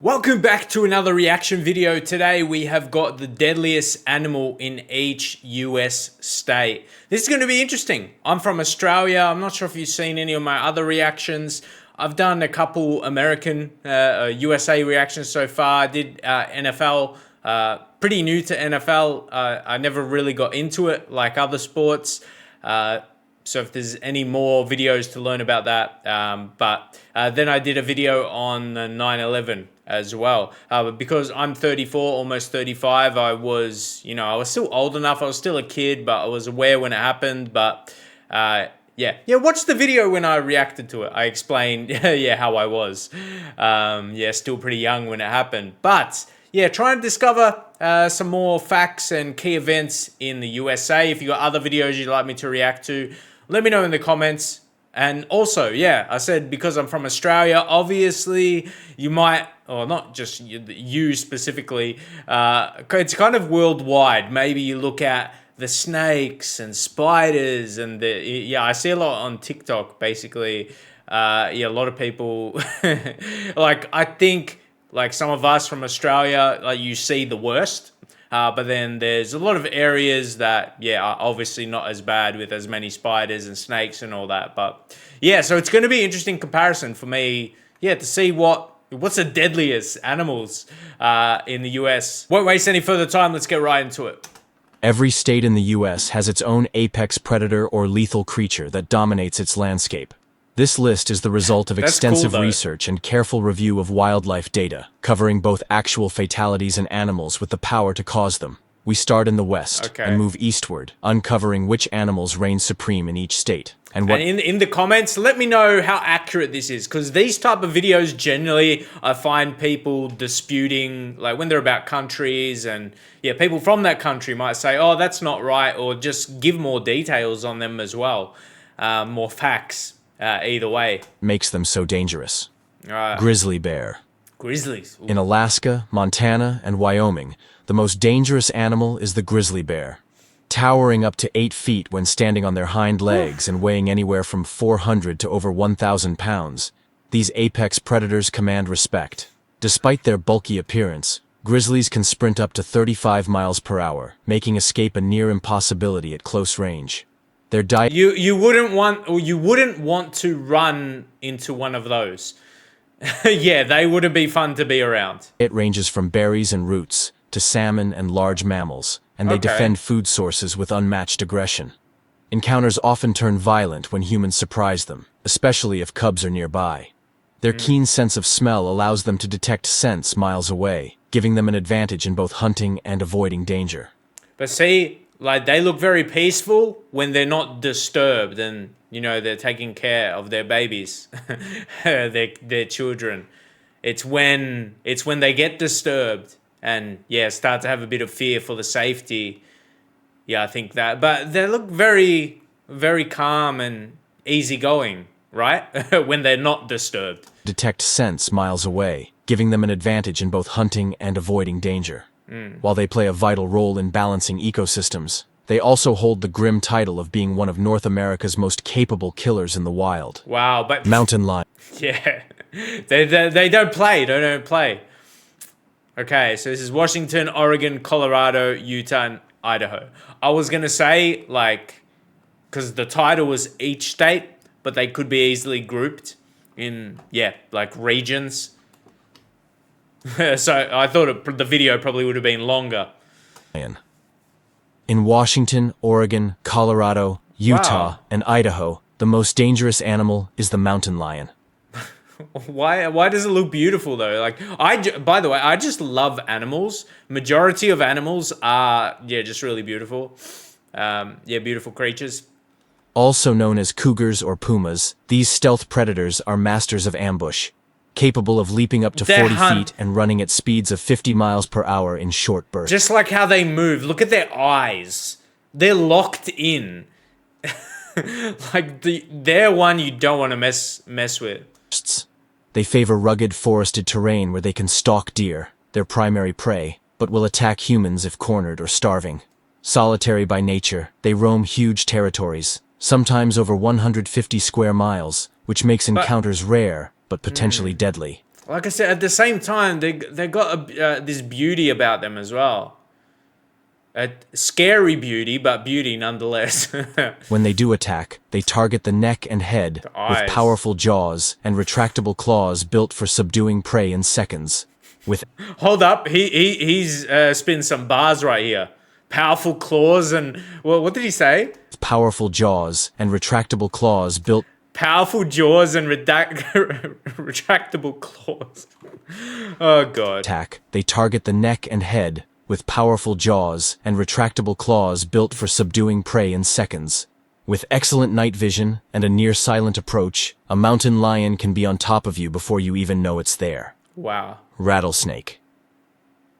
Welcome back to another reaction video. Today we have got the deadliest animal in each US state. This is going to be interesting. I'm from Australia. I'm not sure if you've seen any of my other reactions. I've done a couple American, USA reactions so far. I did NFL, pretty new to NFL. I never really got into it like other sports. So if there's any more videos to learn about that, then I did a video on 9/11 as well. But because I'm 34, almost 35, I was still old enough. I was still a kid, but I was aware when it happened. But yeah, watch the video when I reacted to it. I explained, how I was. Still pretty young when it happened. But yeah, try and discover some more facts and key events in the USA. If you got other videos you'd like me to react to, let me know in the comments. And also, I said because I'm from Australia, obviously you might, or not just you specifically, it's kind of worldwide. Maybe you look at the snakes and spiders and I see a lot on TikTok basically. A lot of people, I think some of us from Australia, you see the worst. But then there's a lot of areas that, are obviously not as bad with as many spiders and snakes and all that. But so it's going to be an interesting comparison for me, to see what's the deadliest animals in the US. Won't waste any further time. Let's get right into it. Every state in the US has its own apex predator or lethal creature that dominates its landscape. This list is the result of extensive research and careful review of wildlife data, covering both actual fatalities and animals with the power to cause them. We start in the West and move eastward, uncovering which animals reign supreme in each state. And in the comments, let me know how accurate this is, because these type of videos generally I find people disputing, when they're about countries, and people from that country might say, oh, that's not right, or just give more details on them as well, more facts. Either way. Makes them so dangerous. Grizzly bear. Grizzlies. In Alaska, Montana, and Wyoming, the most dangerous animal is the grizzly bear. Towering up to 8 feet when standing on their hind legs and weighing anywhere from 400 to over 1,000 pounds, these apex predators command respect. Despite their bulky appearance, grizzlies can sprint up to 35 miles per hour, making escape a near impossibility at close range. Their diet. You wouldn't want to run into one of those. They wouldn't be fun to be around. It ranges from berries and roots to salmon and large mammals, and they defend food sources with unmatched aggression. Encounters often turn violent when humans surprise them, especially if cubs are nearby. Their keen sense of smell allows them to detect scents miles away, giving them an advantage in both hunting and avoiding danger. But see, they look very peaceful when they're not disturbed and, they're taking care of their babies, their children. It's when they get disturbed and, start to have a bit of fear for the safety. I think that. But they look very, very calm and easygoing, right? When they're not disturbed. Detect scents miles away, giving them an advantage in both hunting and avoiding danger. While they play a vital role in balancing ecosystems, they also hold the grim title of being one of North America's most capable killers in the wild. Wow, but mountain lion. They don't play. They don't play. Okay, so this is Washington, Oregon, Colorado, Utah, and Idaho. I was gonna say because the title was each state, but they could be easily grouped in regions. So I thought the video probably would have been longer. In Washington, Oregon, Colorado, Utah, and Idaho, the most dangerous animal is the mountain lion. Why does it look beautiful though? By the way, I just love animals. Majority of animals are just really beautiful. Beautiful creatures. Also known as cougars or pumas, these stealth predators are masters of ambush, capable of leaping up to 40 feet and running at speeds of 50 miles per hour in short bursts. Just like how they move. Look at their eyes. They're locked in. They're one you don't want to mess with. They favor rugged forested terrain where they can stalk deer, their primary prey, but will attack humans if cornered or starving. Solitary by nature, they roam huge territories, sometimes over 150 square miles, which makes encounters rare, but potentially deadly. like I said, at the same time, they got this beauty about them as well. A scary beauty, but beauty nonetheless. When they do attack, they target the neck and head The with eyes. powerful jaws and retractable claws built for subduing prey in seconds. With Hold up, he's spinning some bars right here. Powerful claws and well, what did he say? powerful jaws and retractable claws built Powerful jaws and retractable claws. Oh god. attack, they target the neck and head with powerful jaws and retractable claws built for subduing prey in seconds. With excellent night vision and a near-silent approach, a mountain lion can be on top of you before you even know it's there. Wow. Rattlesnake.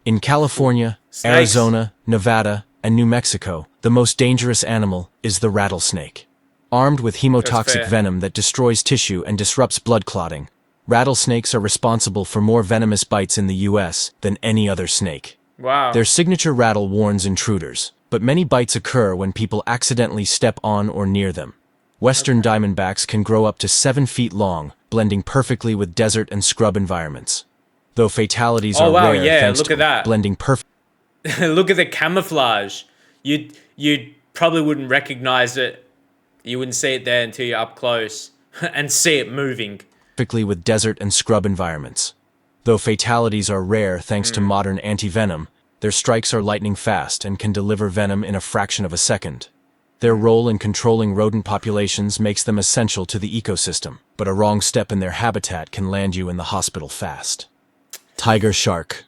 In California, Snakes. Arizona, Nevada, and New Mexico, the most dangerous animal is the rattlesnake. Armed with hemotoxic fair. venom that destroys tissue and disrupts blood clotting, rattlesnakes are responsible for more venomous bites in the U.S. than any other snake. Wow. Their signature rattle warns intruders, but many bites occur when people accidentally step on or near them. Western diamondbacks can grow up to 7 feet long, blending perfectly with desert and scrub environments. Though fatalities are wow, rare yeah, thanks look to at that. blending perfectly Look at the camouflage. You probably wouldn't recognize it. You wouldn't see it there until you're up close and see it moving. with desert and scrub environments. Though fatalities are rare thanks to modern anti-venom, their strikes are lightning fast and can deliver venom in a fraction of a second. Their role in controlling rodent populations makes them essential to the ecosystem, but a wrong step in their habitat can land you in the hospital fast. Tiger shark.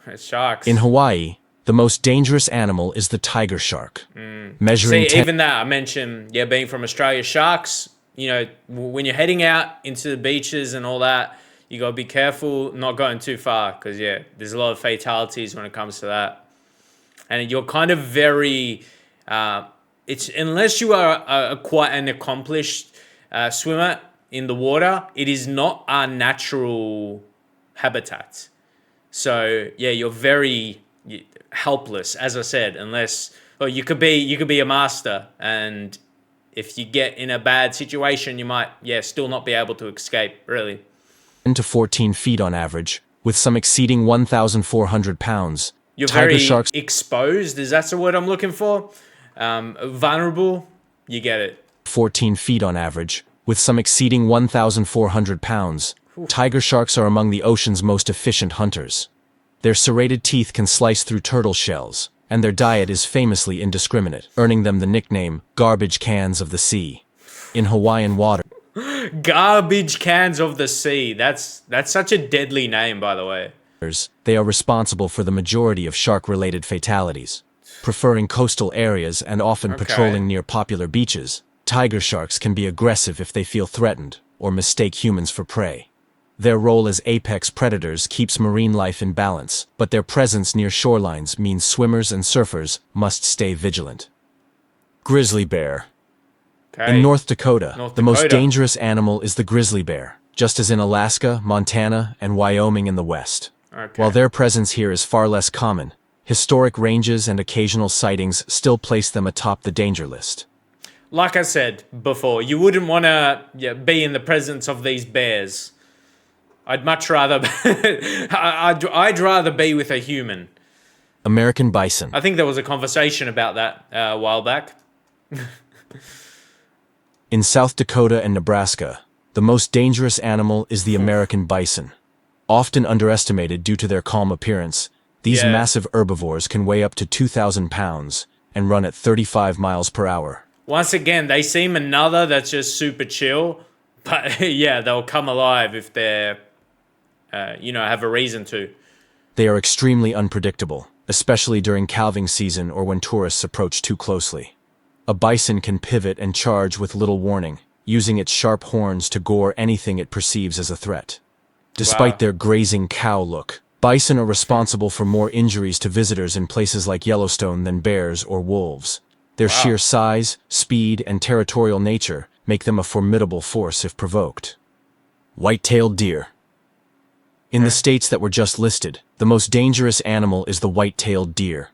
It's sharks. In Hawaii, the most dangerous animal is the tiger shark. Measuring See, 10 even that I mentioned, being from Australia, sharks, when you're heading out into the beaches and all that, you got to be careful not going too far because, there's a lot of fatalities when it comes to that. And you're kind of very, it's unless you are quite an accomplished swimmer in the water, it is not our natural habitat. So, you're very helpless, as I said, unless you could be a master, and if you get in a bad situation, you might still not be able to escape, really. to 14 feet on average, with some exceeding 1,400 pounds. You're Tiger very sharks exposed, is that the word I'm looking for? Vulnerable, you get it. 14 feet on average, with some exceeding 1,400 pounds. Tiger sharks are among the ocean's most efficient hunters. Their serrated teeth can slice through turtle shells, and their diet is famously indiscriminate, earning them the nickname garbage cans of the sea. In Hawaiian water, Garbage cans of the sea. That's such a deadly name, by the way. they are responsible for the majority of shark-related fatalities. Preferring coastal areas and often patrolling near popular beaches, tiger sharks can be aggressive if they feel threatened or mistake humans for prey. Their role as apex predators keeps marine life in balance, but their presence near shorelines means swimmers and surfers must stay vigilant. Grizzly bear. In North Dakota, the most dangerous animal is the grizzly bear, just as in Alaska, Montana, and Wyoming in the West. While their presence here is far less common, historic ranges and occasional sightings still place them atop the danger list. Like I said before, you wouldn't want to be in the presence of these bears. I'd much rather I'd rather be with a human. American bison. I think there was a conversation about that a while back. In South Dakota and Nebraska, the most dangerous animal is the American bison. Often underestimated due to their calm appearance, these massive herbivores can weigh up to 2,000 pounds and run at 35 miles per hour. Once again, they seem another that's just super chill, but they'll come alive if they're, have a reason to. They are extremely unpredictable, especially during calving season or when tourists approach too closely. A bison can pivot and charge with little warning, using its sharp horns to gore anything it perceives as a threat. Despite their grazing cow look, bison are responsible for more injuries to visitors in places like Yellowstone than bears or wolves. Their sheer size, speed, and territorial nature make them a formidable force if provoked. White-tailed deer. In the states that were just listed, the most dangerous animal is the white-tailed deer.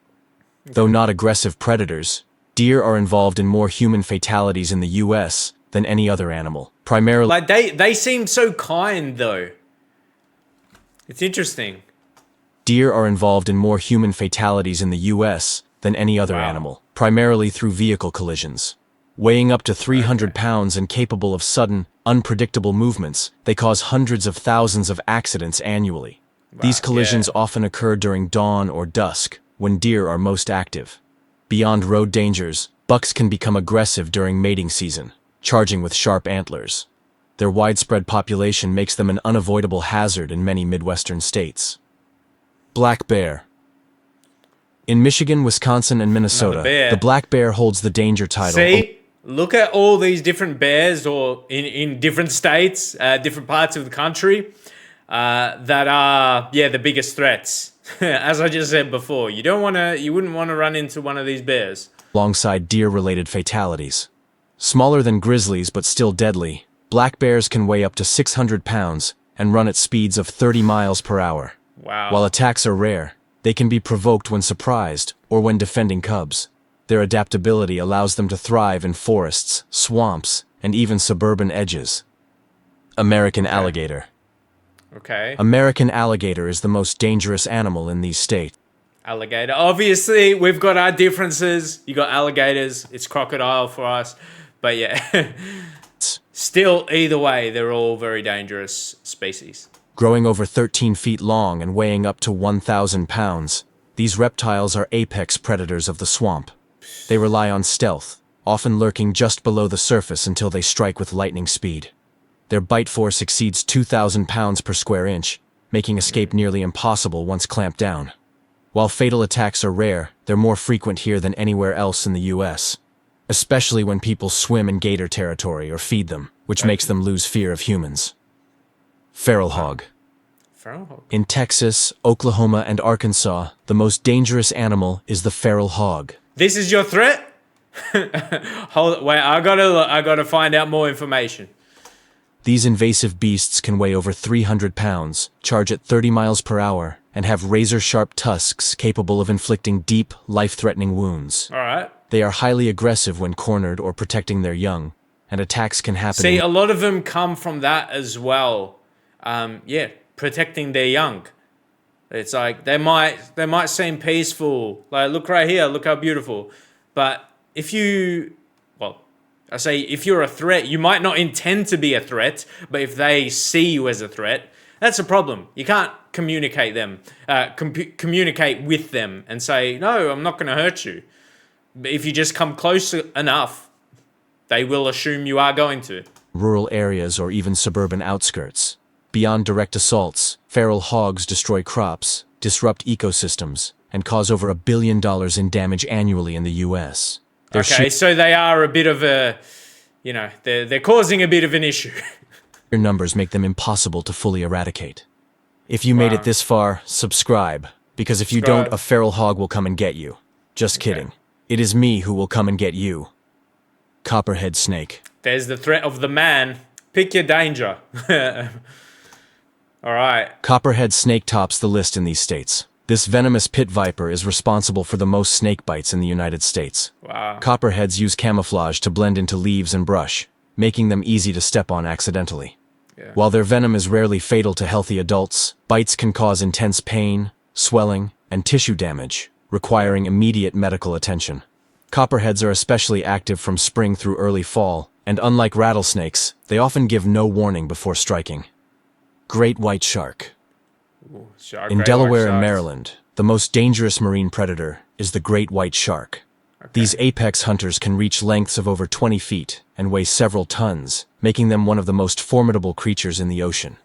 Though not aggressive predators, deer are involved in more human fatalities in the U.S. than any other animal, primarily Like they seem so kind though. It's interesting. Deer are involved in more human fatalities in the US than any other Wow. animal, primarily through vehicle collisions. Weighing up to 300 Okay. pounds and capable of sudden, unpredictable movements, they cause hundreds of thousands of accidents annually. These Wow. collisions Yeah. often occur during dawn or dusk, when deer are most active. Beyond road dangers, bucks can become aggressive during mating season, charging with sharp antlers. Their widespread population makes them an unavoidable hazard in many midwestern states. Black bear. In Michigan, Wisconsin, and Another Minnesota, the bear. black bear holds the danger title. See? Look at all these different bears or in different states, different parts of the country that are, yeah, the biggest threats. As I just said before, you wouldn't want to run into one of these bears. Alongside deer-related fatalities. Smaller than grizzlies but still deadly, black bears can weigh up to 600 pounds and run at speeds of 30 miles per hour. Wow. While attacks are rare, they can be provoked when surprised or when defending cubs. Their adaptability allows them to thrive in forests, swamps, and even suburban edges. American alligator. Okay. American alligator is the most dangerous animal in these states. Alligator. Obviously, we've got our differences. You got alligators. It's crocodile for us. But yeah. Still, either way, they're all very dangerous species. Growing over 13 feet long and weighing up to 1,000 pounds, these reptiles are apex predators of the swamp. They rely on stealth, often lurking just below the surface until they strike with lightning speed. Their bite force exceeds 2,000 pounds per square inch, making escape nearly impossible once clamped down. While fatal attacks are rare, they're more frequent here than anywhere else in the US, especially when people swim in gator territory or feed them, which makes them lose fear of humans. Feral hog. Feral hog. In Texas, Oklahoma, and Arkansas, the most dangerous animal is the feral hog. This is your threat? Hold wait, I gotta find out more information. These invasive beasts can weigh over 300 pounds, charge at 30 miles per hour, and have razor-sharp tusks capable of inflicting deep, life-threatening wounds. Alright. They are highly aggressive when cornered or protecting their young, and attacks can happen. See, a lot of them come from that as well. Yeah, protecting their young. It's like they might seem peaceful. Like, look right here, look how beautiful. But if you're a threat, you might not intend to be a threat, but if they see you as a threat, that's a problem. You can't communicate with them and say, no, I'm not going to hurt you. But if you just come close enough, they will assume you are going to. Rural areas or even suburban outskirts. Beyond direct assaults, feral hogs destroy crops, disrupt ecosystems, and cause over $1 billion in damage annually in the US. Okay, so they are a bit of a, they're causing a bit of an issue. Their numbers make them impossible to fully eradicate. If you made it this far, subscribe, because if you don't, a feral hog will come and get you. Just kidding. It is me who will come and get you. Copperhead snake. There's the threat of the man. Pick your danger. All right. Copperhead snake tops the list in these states. This venomous pit viper is responsible for the most snake bites in the United States. Wow. Copperheads use camouflage to blend into leaves and brush, making them easy to step on accidentally. Yeah. While their venom is rarely fatal to healthy adults, bites can cause intense pain, swelling, and tissue damage, requiring immediate medical attention. Copperheads are especially active from spring through early fall, and unlike rattlesnakes, they often give no warning before striking. Great white shark. Ooh, In Delaware and Maryland, the most dangerous marine predator is the great white shark. These apex hunters can reach lengths of over 20 feet and weigh several tons, making them one of the most formidable creatures in the ocean.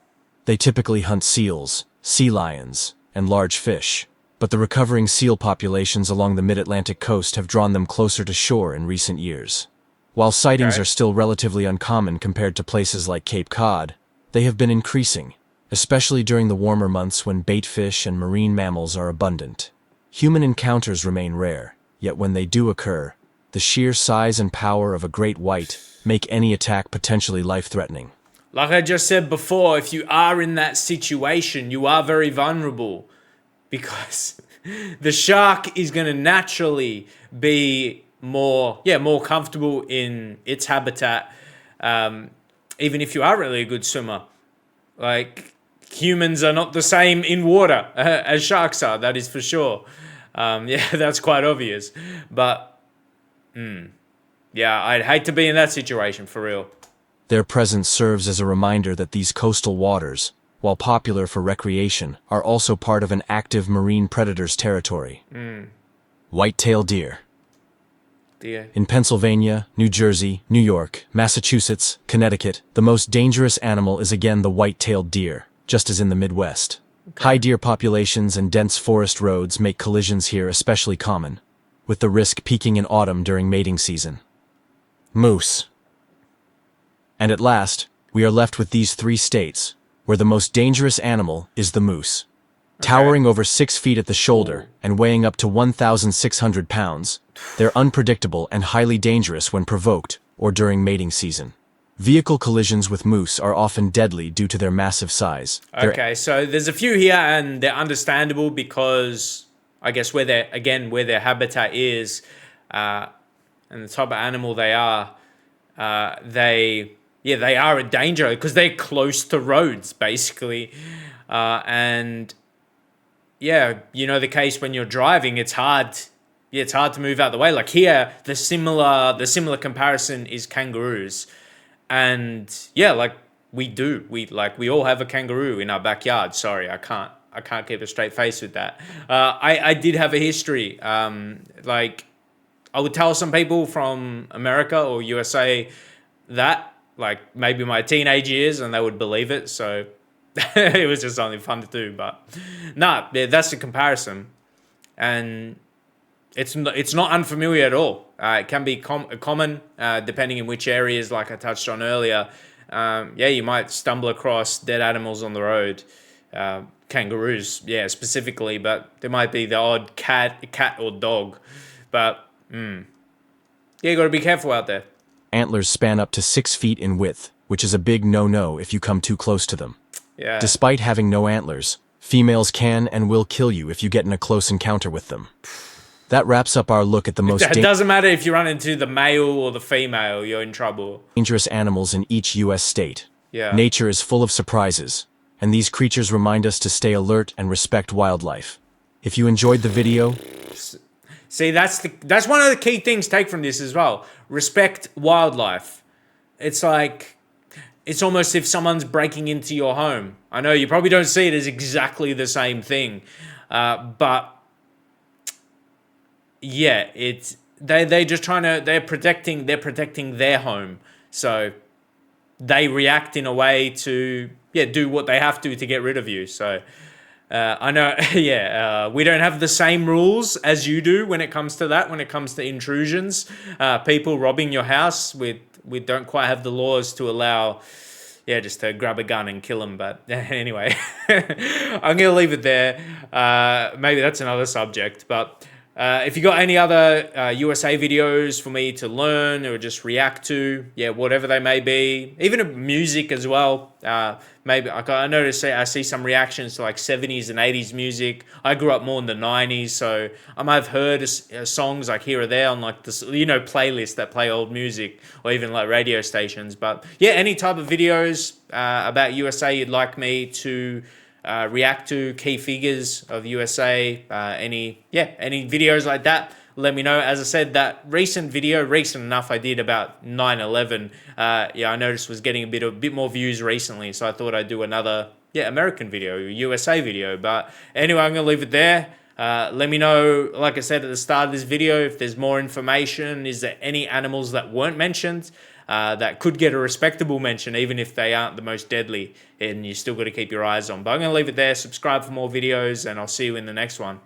They typically hunt seals, sea lions, and large fish, but the recovering seal populations along the mid-Atlantic coast have drawn them closer to shore in recent years. While sightings are still relatively uncommon compared to places like Cape Cod, they have been increasing, especially during the warmer months when bait fish and marine mammals are abundant. Human encounters remain rare, yet when they do occur, the sheer size and power of a great white make any attack potentially life-threatening. Like I just said before, if you are in that situation, you are very vulnerable because the shark is going to naturally be more comfortable in its habitat, even if you are really a good swimmer. Like, humans are not the same in water as sharks are. That is for sure. Yeah, that's quite obvious. But yeah, I'd hate to be in that situation for real. Their presence serves as a reminder that these coastal waters, while popular for recreation, are also part of an active marine predator's territory. White-tailed deer. Deer. In Pennsylvania, New Jersey, New York, Massachusetts, Connecticut, the most dangerous animal is again the white-tailed deer, just as in the Midwest. High deer populations and dense forest roads make collisions here especially common, with the risk peaking in autumn during mating season. Moose. And at last, we are left with these 3 states, where the most dangerous animal is the moose. Towering over 6 feet at the shoulder and weighing up to 1,600 pounds, they're unpredictable and highly dangerous when provoked or during mating season. Vehicle collisions with moose are often deadly due to their massive size. Okay, so there's a few here, and they're understandable because I guess where their habitat is, and the type of animal they are, they are a danger because they're close to roads, basically, and yeah, you know the case when you're driving, it's hard. Yeah, it's hard to move out the way. Like here, the similar comparison is kangaroos. And yeah, like we all have a kangaroo in our backyard. Sorry, I can't keep a straight face with that. I did have a history. Like I would tell some people from America or USA that, like maybe my teenage years, and they would believe it. So it was just something fun to do. But nah, yeah, that's the comparison, and it's not unfamiliar at all. It can be common depending in which areas, like I touched on earlier. Yeah, you might stumble across dead animals on the road, kangaroos, yeah, specifically, but there might be the odd cat or dog. But yeah, you got to be careful out there. Antlers span up to 6 feet in width, which is a big no-no if you come too close to them. Yeah. Despite having no antlers, females can and will kill you if you get in a close encounter with them. That wraps up our look at the most It doesn't matter if you run into the male or the female, you're in trouble. Dangerous animals in each U.S. state. Yeah. Nature is full of surprises, and these creatures remind us to stay alert and respect wildlife. If you enjoyed the video... See, that's one of the key things take from this as well. Respect wildlife. It's like, it's almost if someone's breaking into your home. I know you probably don't see it as exactly the same thing, but yeah, they're just they're protecting their home. So they react in a way to do what they have to get rid of you. So I know, we don't have the same rules as you do when it comes to that. When it comes to intrusions, people robbing your house, we don't quite have the laws to allow, just to grab a gun and kill them. But anyway, I'm gonna leave it there. Maybe that's another subject, but. If you got any other USA videos for me to learn or just react to, whatever they may be, even music as well. Maybe I noticed I see some reactions to like 70s and 80s music. I grew up more in the 90s, so I might have heard songs like here or there on like this, playlists that play old music or even like radio stations. But any type of videos about USA you'd like me to react to, key figures of USA, any videos like that, let me know. As I said, that recent enough I did about 9/11, I noticed was getting a bit more views recently, so I thought I'd do another American video, USA video. But anyway, I'm gonna leave it there. Let me know, like I said at the start of this video, if there's more information. Is there any animals that weren't mentioned that could get a respectable mention, even if they aren't the most deadly, and you still got to keep your eyes on. But I'm going to leave it there. Subscribe for more videos, and I'll see you in the next one.